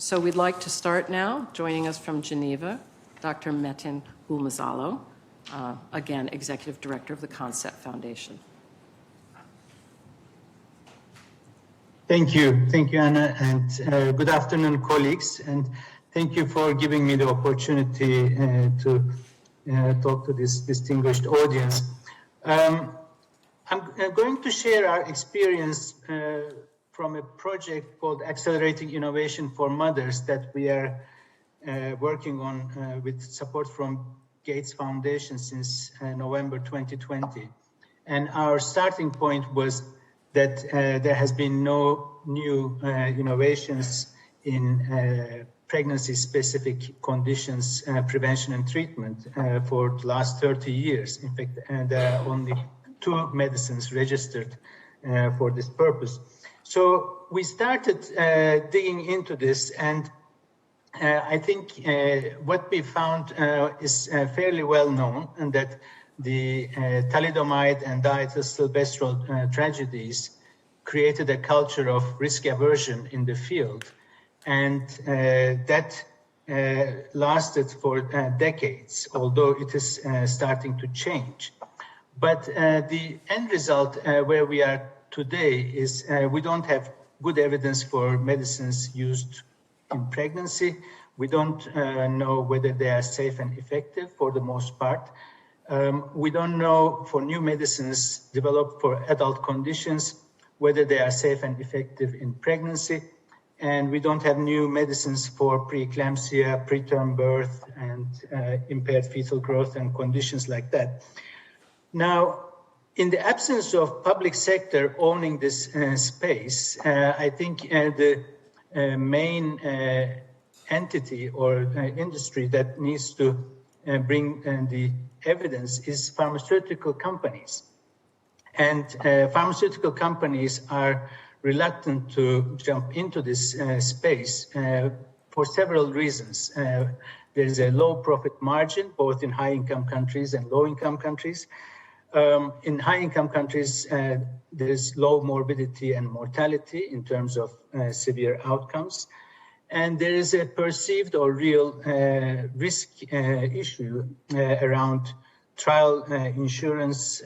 So we'd like to start now. Joining us from Geneva, Dr. Metin Gulmezoglu, again, Executive Director of the Concept Foundation. Thank you, Anna, and good afternoon, colleagues, and thank you for giving me the opportunity to talk to this distinguished audience. I'm going to share our experience from a project called Accelerating Innovation for Mothers that we are working on with support from Gates Foundation since November 2020. And our starting point was that there has been no new innovations in pregnancy-specific conditions, prevention and treatment for the last 30 years. In fact, there are only 2 medicines registered for this purpose. So we started digging into this, and I think what we found is fairly well known, and that the thalidomide and diethylstilbestrol tragedies created a culture of risk aversion in the field, and that lasted for decades, although it is starting to change. But the end result where we are today is we don't have good evidence for medicines used in pregnancy. We don't know whether they are safe and effective for the most part. We don't know for new medicines developed for adult conditions whether they are safe and effective in pregnancy. And we don't have new medicines for preeclampsia, preterm birth, and impaired fetal growth and conditions like that. Now, in the absence of public sector owning this space, I think the main entity or industry that needs to bring the evidence is pharmaceutical companies. And pharmaceutical companies are reluctant to jump into this space for several reasons. There's a low profit margin, both in high-income countries and low-income countries. In high-income countries, there's low morbidity and mortality in terms of severe outcomes. And there is a perceived or real risk issue around trial insurance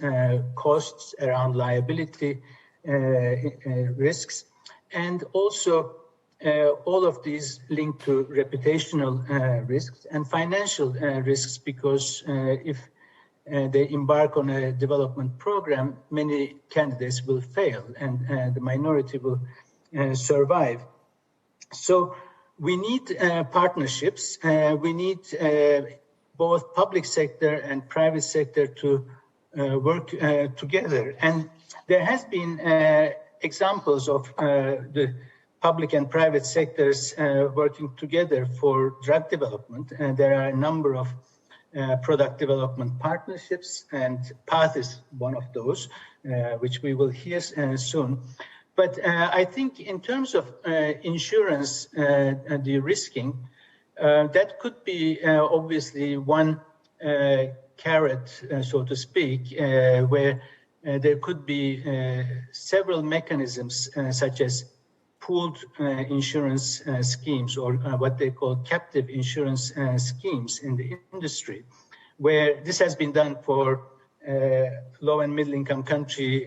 costs, around liability risks, and also all of these linked to reputational risks and financial risks, because if they embark on a development program, many candidates will fail and the minority will survive. So we need partnerships. We need both public sector and private sector to work together. And there has been examples of the public and private sectors working together for drug development. And there are a number of product development partnerships, and PATH is one of those, which we will hear soon. But I think in terms of insurance and de-risking, that could be obviously one carrot, so to speak, where there could be several mechanisms such as pooled insurance schemes, or what they call captive insurance schemes in the industry, where this has been done for low and middle income country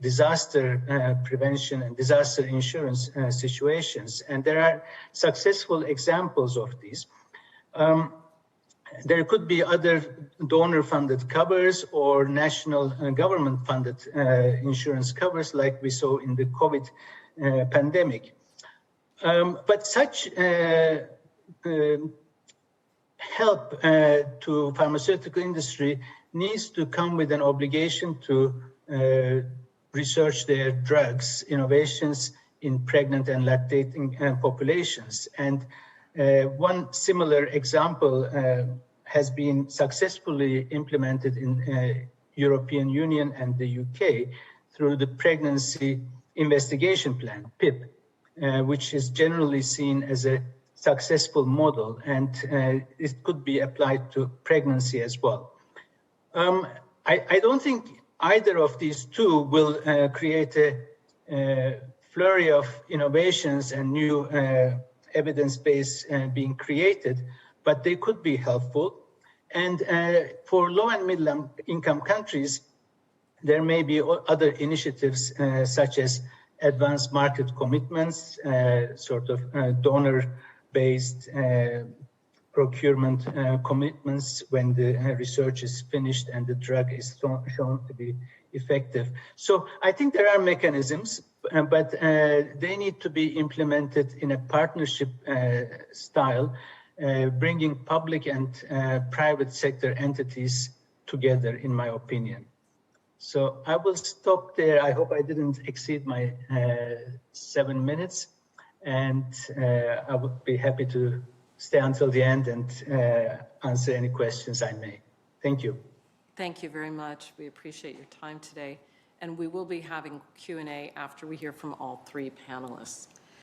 disaster prevention and disaster insurance situations. And there are successful examples of these. There could be other donor-funded covers or national government-funded insurance covers, like we saw in the COVID pandemic. But such help to pharmaceutical industry needs to come with an obligation to research their drugs, innovations in pregnant and lactating populations. And one similar example has been successfully implemented in European Union and the UK through the Pregnancy Investigation Plan, PIP, which is generally seen as a successful model, and it could be applied to pregnancy as well. I don't think either of these two will create a flurry of innovations and new evidence base being created, but they could be helpful. And for low and middle income countries, there may be other initiatives such as advanced market commitments, sort of donor-based procurement commitments when the research is finished and the drug is shown to be effective. So I think there are mechanisms, but they need to be implemented in a partnership style, bringing public and private sector entities together, in my opinion. So I will stop there. I hope I didn't exceed my 7 minutes, and I would be happy to stay until the end and answer any questions I may. Thank you. Thank you very much. We appreciate your time today. And we will be having Q&A after we hear from all three panelists.